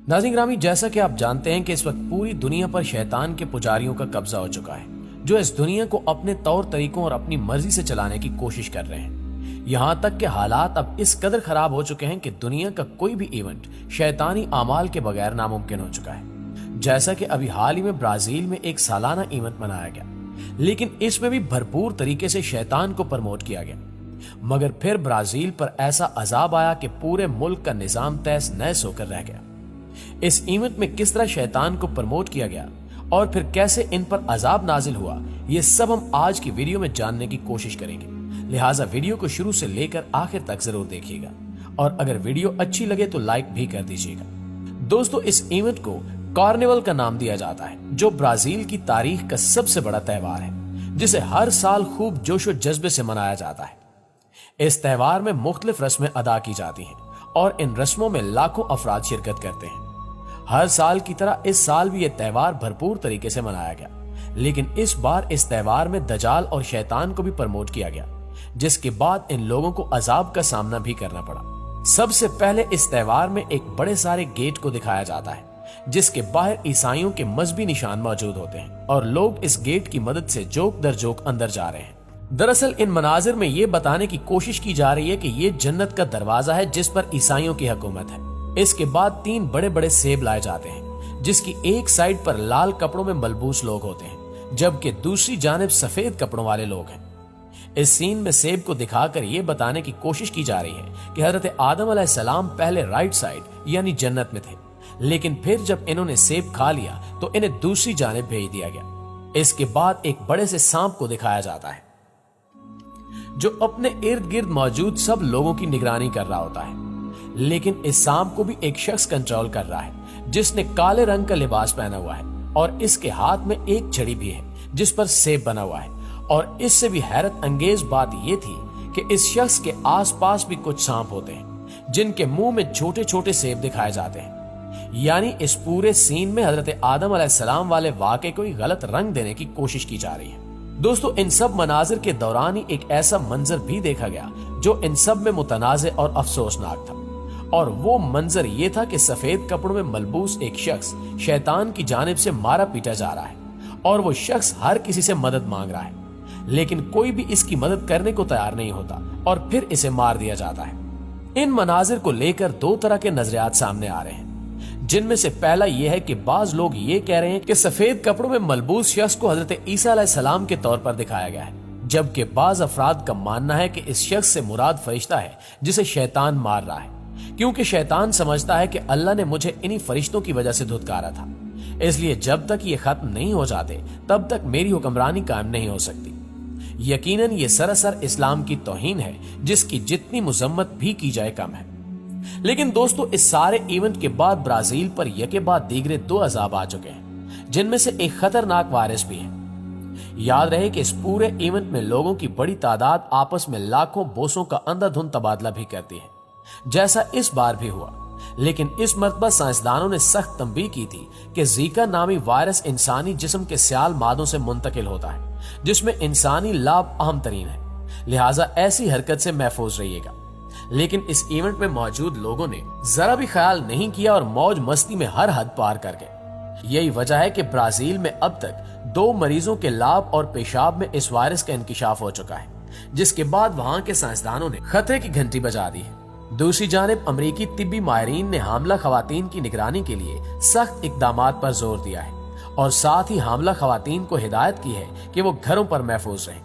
नाज़रीन ग्रामी, जैसा कि आप जानते हैं कि इस वक्त पूरी दुनिया पर शैतान के पुजारियों का कब्जा हो चुका है, जो इस दुनिया को अपने तौर तरीकों और अपनी मर्जी से चलाने की कोशिश कर रहे हैं। यहाँ तक कि हालात अब इस कदर खराब हो चुके हैं कि दुनिया का कोई भी इवेंट शैतानी आमाल के बगैर नामुमकिन हो चुका है। जैसा कि अभी हाल ही में ब्राजील में एक सालाना इवेंट मनाया गया, लेकिन इसमें भी भरपूर तरीके से शैतान को प्रमोट किया गया। मगर फिर ब्राजील पर ऐसा अजाब आया कि पूरे मुल्क का निजाम तहस नहस होकर रह गया। इस इवेंट में किस तरह शैतान को प्रमोट किया गया और फिर कैसे इन पर अजाब नाजिल हुआ, ये सब हम आज की वीडियो में जानने की कोशिश करेंगे। लिहाजा वीडियो को शुरू से लेकर आखिर तक जरूर देखिएगा और अगर वीडियो अच्छी लगे तो लाइक भी कर दीजिएगा। दोस्तों, इस इवेंट को कार्निवल का नाम दिया जाता है, जो ब्राजील की तारीख का सबसे बड़ा त्योहार है, जिसे हर साल खूब जोशो जज्बे से मनाया जाता है। इस त्योहार में मुख्तलिफ रस्में अदा की जाती हैं और इन रस्मों में लाखों अफराद शिरकत करते हैं। हर साल की तरह इस साल भी यह त्योहार भरपूर तरीके से मनाया गया, लेकिन इस बार इस त्योहार में दजाल और शैतान को भी प्रमोट किया गया, जिसके बाद इन लोगों को अजाब का सामना भी करना पड़ा। सबसे पहले इस त्योहार में एक बड़े सारे गेट को दिखाया जाता है, जिसके बाहर ईसाइयों के मजहबी निशान मौजूद होते हैं और लोग इस गेट की मदद से जोक दर जोक अंदर जा रहे हैं। दरअसल इन मनाजिर में ये बताने की कोशिश की जा रही है कि ये जन्नत का दरवाजा है जिस पर ईसाइयों की हुकूमत है। इसके बाद 3 बड़े बड़े सेब लाए जाते हैं, जिसकी एक साइड पर लाल कपड़ों में मलबूस लोग होते हैं, जबकि दूसरी जानिब सफेद कपड़ों वाले लोग हैं। इस सीन में सेब को दिखाकर ये बताने की कोशिश की जा रही है कि हजरत आदम अलैहिस्सलाम पहले राइट साइड यानी जन्नत में थे, लेकिन फिर जब इन्होंने सेब खा लिया तो इन्हें दूसरी जानिब भेज दिया गया। इसके बाद एक बड़े से सांप को दिखाया जाता है, जो अपने इर्द गिर्द मौजूद सब लोगों की निगरानी कर रहा होता है। लेकिन इस सांप को भी एक शख्स कंट्रोल कर रहा है, जिसने काले रंग का लिबास पहना हुआ है और इसके हाथ में एक छड़ी भी है जिस पर सेब बना हुआ है। और इससे भी हैरत अंगेज बात यह थी कि इस शख्स के आसपास भी कुछ सांप होते हैं, जिनके मुंह में छोटे छोटे सेब दिखाए जाते हैं। यानी इस पूरे सीन में हजरत आदम अलैहिस्सलाम वाले वाक़े को गलत रंग देने की कोशिश की जा रही है। दोस्तों, इन सब मनाजिर के दौरान ही एक ऐसा मंजर भी देखा गया जो इन सब में मुतनाज़े और अफसोसनाक था, और वो मंजर ये था कि सफेद कपड़ों में मलबूस एक शख्स शैतान की जानिब से मारा पीटा जा रहा है और वो शख्स हर किसी से मदद मांग रहा है, लेकिन कोई भी इसकी मदद करने को तैयार नहीं होता और फिर इसे मार दिया जाता है। इन मनाजिर को लेकर 2 तरह के नजरियात सामने आ रहे हैं, जिनमें से पहला यह है कि बाज लोग ये कह रहे हैं कि सफेद कपड़ों में मलबूस शख्स को हजरत ईसा अलैहिस्सलाम के तौर पर दिखाया गया है, जबकि बाज अफराद का मानना है कि इस शख्स से मुराद फरिश्ता है जिसे शैतान मार रहा है, क्योंकि शैतान समझता है कि अल्लाह ने मुझे इन्हीं फरिश्तों की वजह से धुतकारा था, इसलिए जब तक ये खत्म नहीं हो जाते तब तक मेरी हुक्मरानी कायम नहीं हो सकती। यकीनन ये सरासर इस्लाम की तौहीन है, जिसकी जितनी मुजम्मत भी की जाए कम है। लेकिन दोस्तों, इस सारे इवेंट के बाद ब्राजील पर यके बाद दीगरे 2 अजाब आ चुके हैं, जिनमें से एक खतरनाक वायरस भी है। याद रहे कि इस पूरे इवेंट में लोगों की बड़ी तादाद आपस में लाखों बोसों का अंधाधुंध तबादला भी करती है, जैसा इस बार भी हुआ। लेकिन इस मर्तबा साइंसदानों ने सख्त तंबीह की थी कि जीका नामी वायरस इंसानी जिस्म के सियाल मादों से मुंतकिल होता है, जिसमें इंसानी लाभ अहम तरीन है, लिहाजा ऐसी हरकत से महफूज रहिएगा। लेकिन इस इवेंट में मौजूद लोगों ने जरा भी ख्याल नहीं किया और मौज मस्ती में हर हद पार कर गए। यही वजह है कि ब्राजील में अब तक 2 मरीजों के लाभ और पेशाब में इस वायरस का इंकिशाफ हो चुका है, जिसके बाद वहां के साइंसदानों ने खतरे की घंटी बजा दी है। दूसरी जानिब अमरीकी तिब्बी माहिरीन ने हामला खवातीन की निगरानी के लिए सख्त इकदामात पर जोर दिया है और साथ ही हामला खवातीन को हिदायत की है कि वो घरों पर महफूज रहें,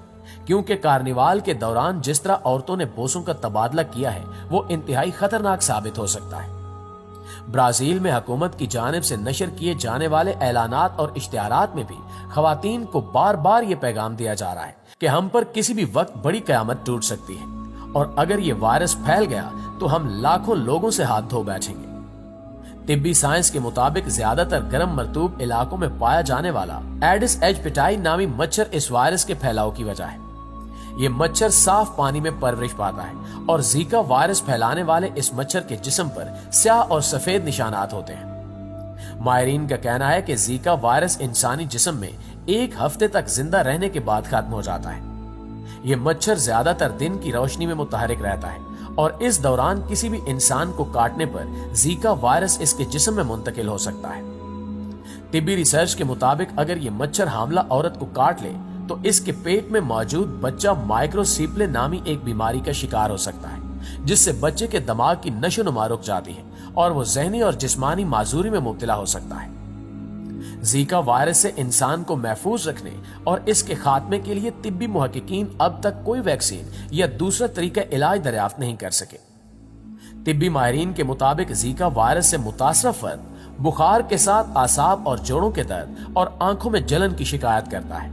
क्योंकि कार्निवाल के दौरान जिस तरह औरतों ने बोसों का तबादला किया है वो इंतहाई खतरनाक साबित हो सकता है। ब्राजील में हुकूमत की जानिब से नशर किए जाने वाले ऐलानात और इश्तिहारात में भी खवातीन को बार बार ये पैगाम दिया जा रहा है कि हम पर किसी भी वक्त बड़ी कयामत टूट सकती है और अगर ये वायरस फैल गया तो हम लाखों लोगों से हाथ धो बैठेंगे। तिब्बी साइंस के मुताबिक ज्यादातर गर्म मरतूब इलाकों में पाया जाने वाला एडिस एजिप्टाई नामी मच्छर इस वायरस के फैलाव की वजह है। ये मच्छर साफ पानी में परवरिश पाता है और जीका वायरस फैलाने वाले इस मच्छर के जिस्म पर स्याह और सफेद निशानात होते हैं। माहिरीन का कहना है कि जीका वायरस इंसानी जिस्म में 1 हफ्ते तक जिंदा रहने के बाद खत्म हो जाता है। ये मच्छर ज्यादातर दिन की रोशनी में मुतहरिक रहता है اور اس دوران کسی بھی انسان کو کاٹنے پر زیکا وائرس اس کے جسم میں منتقل ہو سکتا ہے۔ طبی ریسرچ کے مطابق اگر یہ مچھر حاملہ عورت کو کاٹ لے تو اس کے پیٹ میں موجود بچہ مائکروسیپلے نامی ایک بیماری کا شکار ہو سکتا ہے، جس سے بچے کے دماغ کی نشو و نما رک جاتی ہے اور وہ ذہنی اور جسمانی معذوری میں مبتلا ہو سکتا ہے۔ زیکا وائرس سے انسان کو محفوظ رکھنے اور اس کے خاتمے کے لیے طبی محققین اب تک کوئی ویکسین یا دوسرا طریقہ علاج دریافت نہیں کر سکے۔ طبی ماہرین کے مطابق زیکا وائرس سے متاثرہ فرد بخار کے ساتھ اعصاب اور جوڑوں کے درد اور آنکھوں میں جلن کی شکایت کرتا ہے۔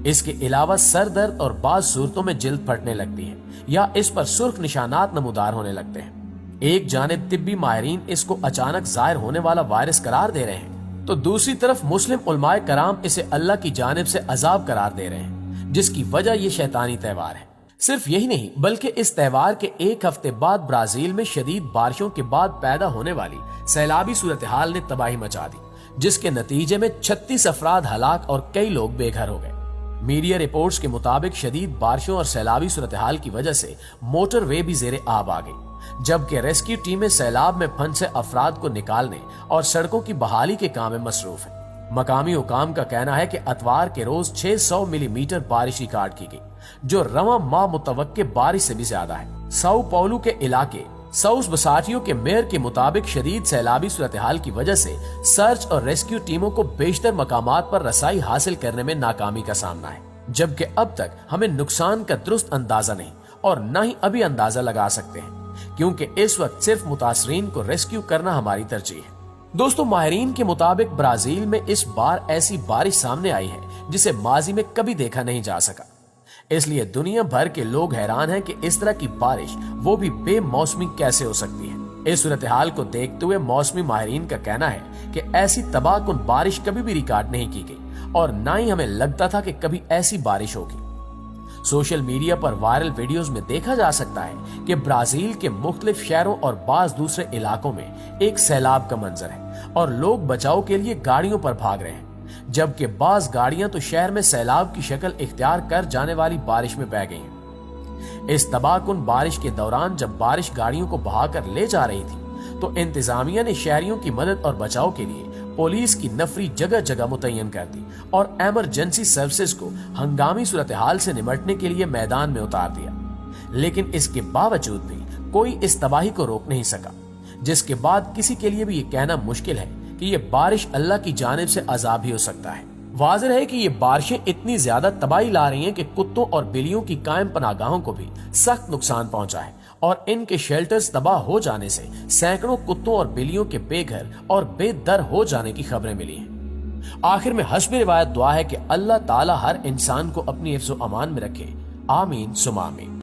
اس کے علاوہ سر درد اور بعض صورتوں میں جلد پھٹنے لگتی ہے یا اس پر سرخ نشانات نمودار ہونے لگتے ہیں۔ ایک جانب طبی ماہرین اس کو اچانک ظاہر ہونے والا وائرس قرار دے رہے ہیں تو دوسری طرف مسلم علماء کرام اسے اللہ کی جانب سے عذاب قرار دے رہے ہیں، جس کی وجہ یہ شیطانی تہوار ہے۔ صرف یہی نہیں بلکہ اس تہوار کے ایک ہفتے بعد برازیل میں شدید بارشوں کے بعد پیدا ہونے والی سیلابی صورتحال نے تباہی مچا دی، جس کے نتیجے میں 36 افراد ہلاک اور کئی لوگ بے گھر ہو گئے۔ میڈیا رپورٹس کے مطابق شدید بارشوں اور سیلابی صورتحال کی وجہ سے موٹر وے بھی زیر آب آ گئی، جبکہ ریسکیو ٹیمیں سیلاب میں پھنسے افراد کو نکالنے اور سڑکوں کی بحالی کے کام میں مصروف ہیں۔ مقامی حکام کا کہنا ہے کہ اتوار کے روز 600 ملی میٹر بارش ریکارڈ کی گئی، جو رواں ماہ متوقع بارش سے بھی زیادہ ہے۔ ساؤ پاولو کے علاقے ساؤس بساٹیو کے میئر کے مطابق شدید سیلابی صورتحال کی وجہ سے سرچ اور ریسکیو ٹیموں کو بیشتر مقامات پر رسائی حاصل کرنے میں ناکامی کا سامنا ہے، جبکہ اب تک ہمیں نقصان کا درست اندازہ نہیں اور نہ ہی ابھی اندازہ لگا سکتے ہیں، کیونکہ اس وقت صرف متاثرین کو ریسکیو کرنا ہماری ترجیح ہے۔ دوستو، ماہرین کے مطابق برازیل میں اس بار ایسی بارش سامنے آئی ہے جسے ماضی میں کبھی دیکھا نہیں جا سکا۔ اس لیے دنیا بھر کے لوگ حیران ہیں کہ اس طرح کی بارش وہ بھی بے موسمی کیسے ہو سکتی ہے۔ اس صورتحال کو دیکھتے ہوئے موسمی ماہرین کا کہنا ہے کہ ایسی تباہ کن بارش کبھی بھی ریکارڈ نہیں کی گئی اور نہ ہی ہمیں لگتا تھا کہ کبھی ایسی بارش ہوگی۔ سوشل میڈیا پر وائرل ویڈیوز میں دیکھا جا سکتا ہے کہ برازیل کے مختلف شہروں اور بعض دوسرے علاقوں میں ایک سیلاب کا منظر ہے اور لوگ بچاؤ کے لیے گاڑیوں پر بھاگ رہے ہیں، جبکہ بعض گاڑیاں تو شہر میں سیلاب کی شکل اختیار کر جانے والی بارش میں بہہ گئی ہیں۔ اس تباہ کن بارش کے دوران جب بارش گاڑیوں کو بہا کر لے جا رہی تھی تو انتظامیہ نے شہریوں کی مدد اور بچاؤ کے لیے پولیس کی نفری جگہ جگہ متعین کر دی اور ایمرجنسی سروسز کو ہنگامی صورتحال سے نمٹنے کے لیے میدان میں اتار دیا، لیکن اس کے باوجود بھی کوئی اس تباہی کو روک نہیں سکا، جس کے بعد کسی کے لیے بھی یہ کہنا مشکل ہے کہ یہ بارش اللہ کی جانب سے عذاب ہی ہو سکتا ہے۔ واضح ہے کہ یہ بارشیں اتنی زیادہ تباہی لا رہی ہیں کہ کتوں اور بلیوں کی قائم پناہ گاہوں کو بھی سخت نقصان پہنچا ہے اور ان کے شیلٹرز تباہ ہو جانے سے سینکڑوں کتوں اور بلیوں کے بے گھر اور بے در ہو جانے کی خبریں ملی ہیں۔ آخر میں حسب روایت دعا ہے کہ اللہ تعالی ہر انسان کو اپنی حفظ و امان میں رکھے، آمین ثم آمین۔